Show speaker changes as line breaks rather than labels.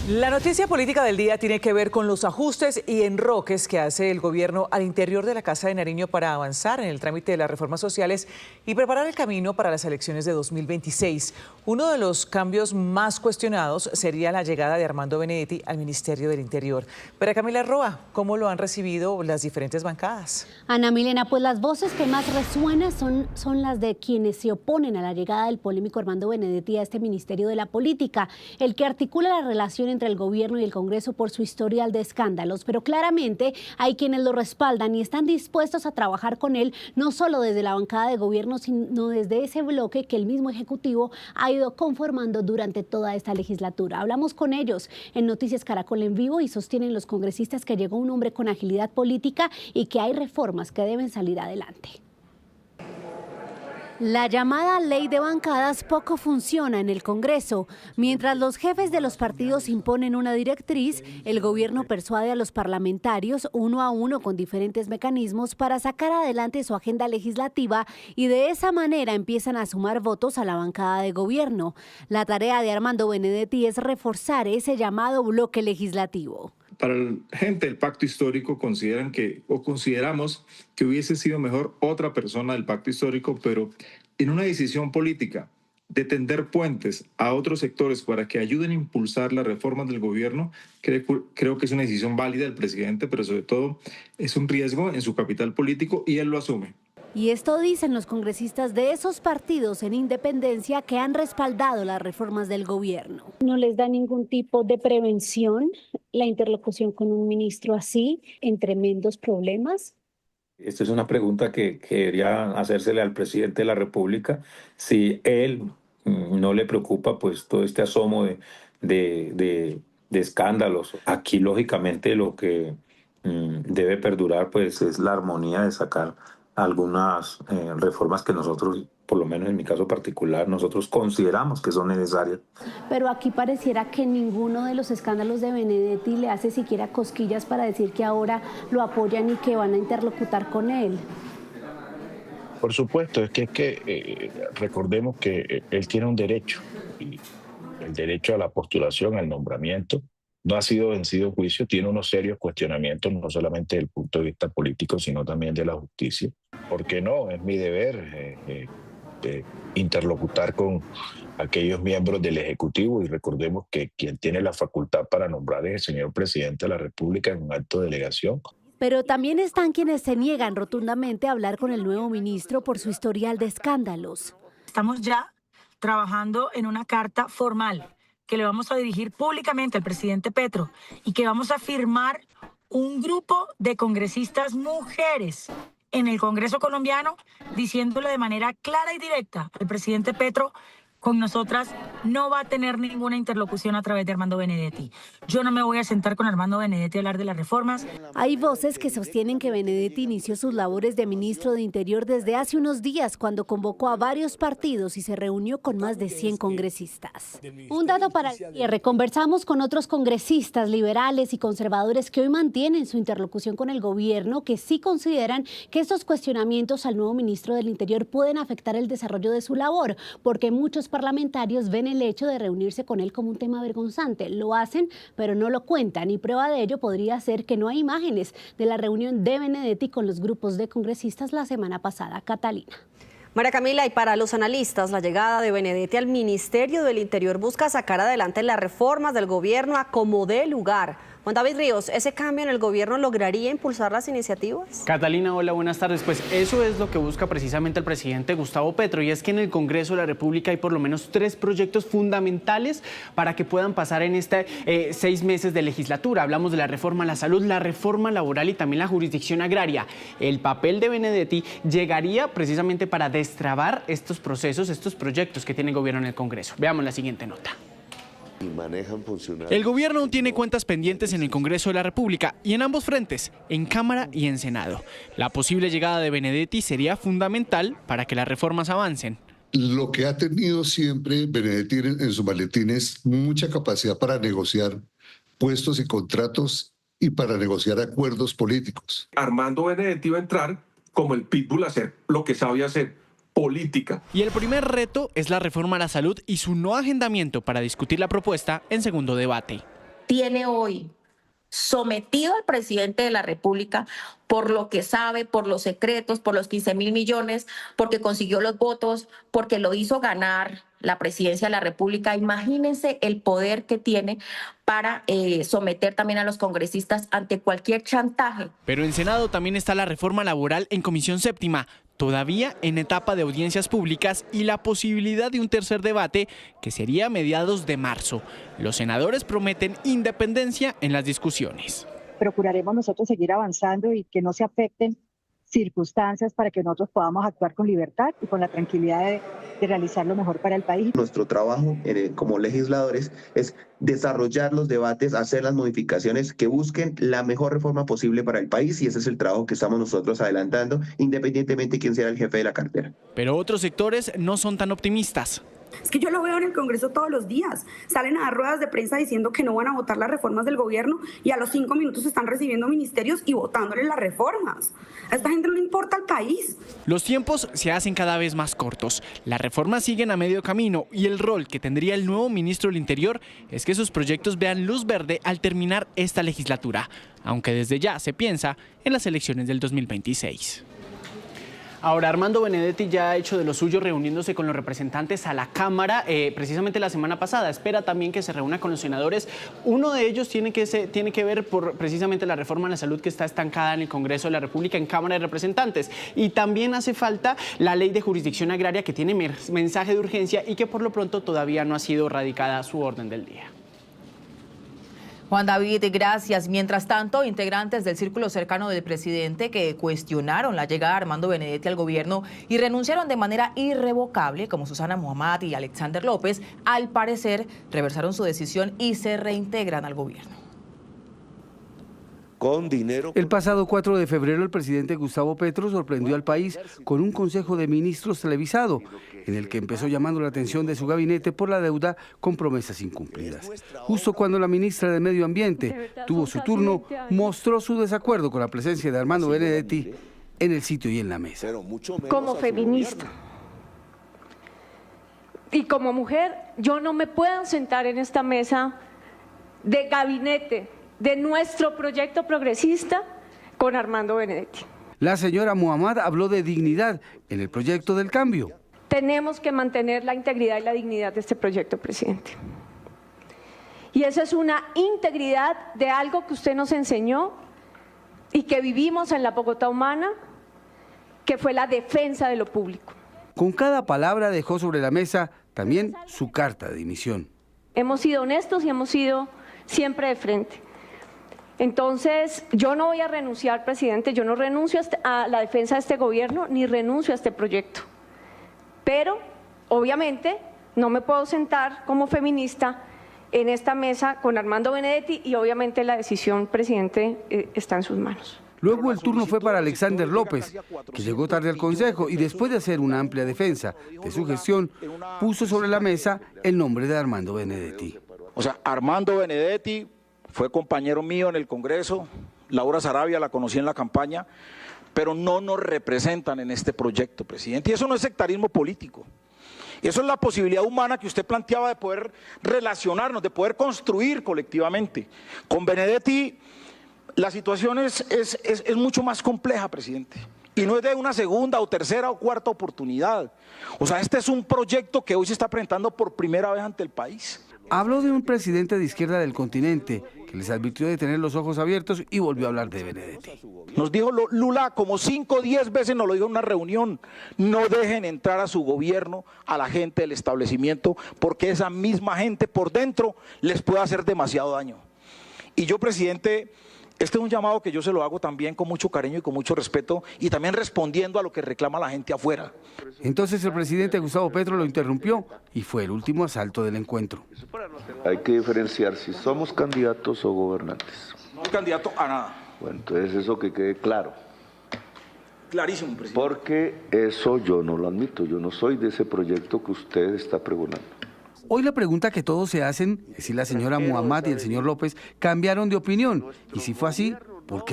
La noticia política del día tiene que ver con los ajustes y enroques que hace el gobierno al interior de la Casa de Nariño para avanzar en el trámite de las reformas sociales y preparar el camino para las elecciones de 2026. Uno de los cambios más cuestionados sería la llegada de Armando Benedetti al Ministerio del Interior. Pero Camila Roa, ¿cómo lo han recibido las diferentes bancadas?
Ana Milena, pues las voces que más resuenan son las de quienes se oponen a la llegada del polémico Armando Benedetti a este Ministerio de la Política, el que articula la relación entre el gobierno y el Congreso por su historial de escándalos, pero claramente hay quienes lo respaldan y están dispuestos a trabajar con él, no solo desde la bancada de gobierno, sino desde ese bloque que el mismo Ejecutivo ha ido conformando durante toda esta legislatura. Hablamos con ellos en Noticias Caracol en vivo y sostienen los congresistas que llegó un hombre con agilidad política y que hay reformas que deben salir adelante. La llamada ley de bancadas poco funciona en el Congreso. Mientras los jefes de los partidos imponen una directriz, el gobierno persuade a los parlamentarios uno a uno con diferentes mecanismos para sacar adelante su agenda legislativa y de esa manera empiezan a sumar votos a la bancada de gobierno. La tarea de Armando Benedetti es reforzar ese llamado bloque legislativo.
Para la gente del pacto histórico consideramos que hubiese sido mejor otra persona del pacto histórico, pero en una decisión política de tender puentes a otros sectores para que ayuden a impulsar las reformas del gobierno, creo que es una decisión válida del presidente, pero sobre todo es un riesgo en su capital político y él lo asume.
Y esto dicen los congresistas de esos partidos en independencia que han respaldado las reformas del gobierno.
No les da ningún tipo de prevención la interlocución con un ministro así en tremendos problemas.
Esta es una pregunta que debería hacérsele al presidente de la República. Si él no le preocupa pues todo este asomo de escándalos. Aquí lógicamente lo que debe perdurar pues es la armonía de sacar algunas reformas que nosotros, por lo menos en mi caso particular, nosotros consideramos que son necesarias.
Pero aquí pareciera que ninguno de los escándalos de Benedetti le hace siquiera cosquillas para decir que ahora lo apoyan y que van a interlocutar con él.
Por supuesto, recordemos que él tiene un derecho, y el derecho a la postulación, al nombramiento, no ha sido vencido en juicio, tiene unos serios cuestionamientos, no solamente desde el punto de vista político, sino también de la justicia. ¿Por qué no? Es mi deber interlocutar con aquellos miembros del Ejecutivo y recordemos que quien tiene la facultad para nombrar es el señor presidente de la República en un acto de delegación.
Pero también están quienes se niegan rotundamente a hablar con el nuevo ministro por su historial de escándalos.
Estamos ya trabajando en una carta formal que le vamos a dirigir públicamente al presidente Petro y que vamos a firmar un grupo de congresistas mujeres en el Congreso colombiano diciéndole de manera clara y directa al presidente Petro: con nosotras no va a tener ninguna interlocución a través de Armando Benedetti. Yo no me voy a sentar con Armando Benedetti a hablar de las reformas.
Hay voces que sostienen que Benedetti inició sus labores de ministro de Interior desde hace unos días, cuando convocó a varios partidos y se reunió con más de 100 congresistas. Un dato para el cierre: conversamos con otros congresistas liberales y conservadores que hoy mantienen su interlocución con el gobierno, que sí consideran que estos cuestionamientos al nuevo ministro del Interior pueden afectar el desarrollo de su labor, porque muchos parlamentarios ven el hecho de reunirse con él como un tema vergonzante. Lo hacen, pero no lo cuentan, y prueba de ello podría ser que no hay imágenes de la reunión de Benedetti con los grupos de congresistas la semana pasada. Catalina.
María Camila, y para los analistas, la llegada de Benedetti al Ministerio del Interior busca sacar adelante las reformas del gobierno a como dé lugar. Juan David Ríos, ¿ese cambio en el gobierno lograría impulsar las iniciativas?
Catalina, hola, buenas tardes. Pues eso es lo que busca precisamente el presidente Gustavo Petro, y es que en el Congreso de la República hay por lo menos 3 proyectos fundamentales para que puedan pasar en 6 meses de legislatura. Hablamos de la reforma a la salud, la reforma laboral y también la jurisdicción agraria. El papel de Benedetti llegaría precisamente para destrabar estos procesos, estos proyectos que tiene el gobierno en el Congreso. Veamos la siguiente nota. El gobierno aún tiene cuentas pendientes en el Congreso de la República y en ambos frentes, en Cámara y en Senado. La posible llegada de Benedetti sería fundamental para que las reformas avancen.
Lo que ha tenido siempre Benedetti en su maletín es mucha capacidad para negociar puestos y contratos y para negociar acuerdos políticos.
Armando Benedetti va a entrar como el pitbull a hacer lo que sabe hacer: política.
Y el primer reto es la reforma a la salud y su no agendamiento para discutir la propuesta en segundo debate.
tiene hoy sometido al presidente de la República por lo que sabe, por los secretos, por los 15.000 millones, porque consiguió los votos, porque lo hizo ganar la presidencia de la República. Imagínense el poder que tiene para someter también a los congresistas ante cualquier chantaje.
Pero en Senado también está la reforma laboral en Comisión Séptima, todavía en etapa de audiencias públicas y la posibilidad de un tercer debate que sería a mediados de marzo. Los senadores prometen independencia en las discusiones.
Procuraremos nosotros seguir avanzando y que no se afecten circunstancias para que nosotros podamos actuar con libertad y con la tranquilidad de realizar lo mejor para el país.
Nuestro trabajo como legisladores es desarrollar los debates, hacer las modificaciones que busquen la mejor reforma posible para el país, y ese es el trabajo que estamos nosotros adelantando, independientemente de quién sea el jefe de la cartera.
Pero otros sectores no son tan optimistas.
Es que yo lo veo en el Congreso todos los días. Salen a dar ruedas de prensa diciendo que no van a votar las reformas del gobierno y a los 5 minutos están recibiendo ministerios y votándole las reformas. A esta gente no le importa el país.
Los tiempos se hacen cada vez más cortos. Las reformas siguen a medio camino y el rol que tendría el nuevo ministro del Interior es que sus proyectos vean luz verde al terminar esta legislatura, aunque desde ya se piensa en las elecciones del 2026. Ahora, Armando Benedetti ya ha hecho de lo suyo reuniéndose con los representantes a la Cámara, precisamente la semana pasada. Espera también que se reúna con los senadores. Uno de ellos tiene que ver por precisamente la reforma a la salud que está estancada en el Congreso de la República, en Cámara de Representantes. Y también hace falta la ley de jurisdicción agraria, que tiene mensaje de urgencia y que por lo pronto todavía no ha sido radicada su orden del día.
Juan David, gracias. Mientras tanto, integrantes del círculo cercano del presidente que cuestionaron la llegada de Armando Benedetti al gobierno y renunciaron de manera irrevocable, como Susana Muhammad y Alexander López, al parecer reversaron su decisión y se reintegran al gobierno.
Con dinero. El pasado 4 de febrero el presidente Gustavo Petro sorprendió al país con un consejo de ministros televisado, en el que empezó llamando la atención de su gabinete por la deuda con promesas incumplidas. Justo cuando la ministra de Medio Ambiente tuvo su turno, mostró su desacuerdo con la presencia de Armando Benedetti en el sitio y en la mesa.
Como feminista y como mujer, yo no me puedo sentar en esta mesa de gabinete de nuestro proyecto progresista con Armando Benedetti.
La señora Muhammad habló de dignidad en el proyecto del cambio.
Tenemos que mantener la integridad y la dignidad de este proyecto, presidente. Y esa es una integridad de algo que usted nos enseñó y que vivimos en la Bogotá humana, que fue la defensa de lo público.
Con cada palabra dejó sobre la mesa también su carta de dimisión.
Hemos sido honestos y hemos sido siempre de frente. Entonces, yo no voy a renunciar, presidente, yo no renuncio a la defensa de este gobierno, ni renuncio a este proyecto. Pero, obviamente, no me puedo sentar como feminista en esta mesa con Armando Benedetti y obviamente la decisión, presidente, está en sus manos.
Luego el turno fue para Alexander López, que llegó tarde al Consejo y después de hacer una amplia defensa de su gestión, puso sobre la mesa el nombre de Armando Benedetti.
O sea, Armando Benedetti fue compañero mío en el Congreso, Laura Sarabia la conocí en la campaña, pero no nos representan en este proyecto, presidente. Y eso no es sectarismo político. Eso es la posibilidad humana que usted planteaba de poder relacionarnos, de poder construir colectivamente. Con Benedetti la situación es mucho más compleja, presidente. Y no es de una segunda o tercera o cuarta oportunidad. O sea, este es un proyecto que hoy se está presentando por primera vez ante el país.
Habló de un presidente de izquierda del continente que les advirtió de tener los ojos abiertos y volvió a hablar de Benedetti.
Nos dijo Lula como 5 o 10 veces, nos lo dijo en una reunión: no dejen entrar a su gobierno a la gente del establecimiento, porque esa misma gente por dentro les puede hacer demasiado daño. Y yo, presidente, este es un llamado que yo se lo hago también con mucho cariño y con mucho respeto, y también respondiendo a lo que reclama la gente afuera.
Entonces el presidente Gustavo Petro lo interrumpió y fue el último asalto del encuentro.
Hay que diferenciar si somos candidatos o gobernantes.
No soy candidato a nada.
Bueno, entonces eso que quede claro.
Clarísimo, presidente.
Porque eso yo no lo admito, yo no soy de ese proyecto que usted está pregonando.
Hoy la pregunta que todos se hacen es si la señora Muhammad y el señor López cambiaron de opinión, y si fue así, ¿por qué?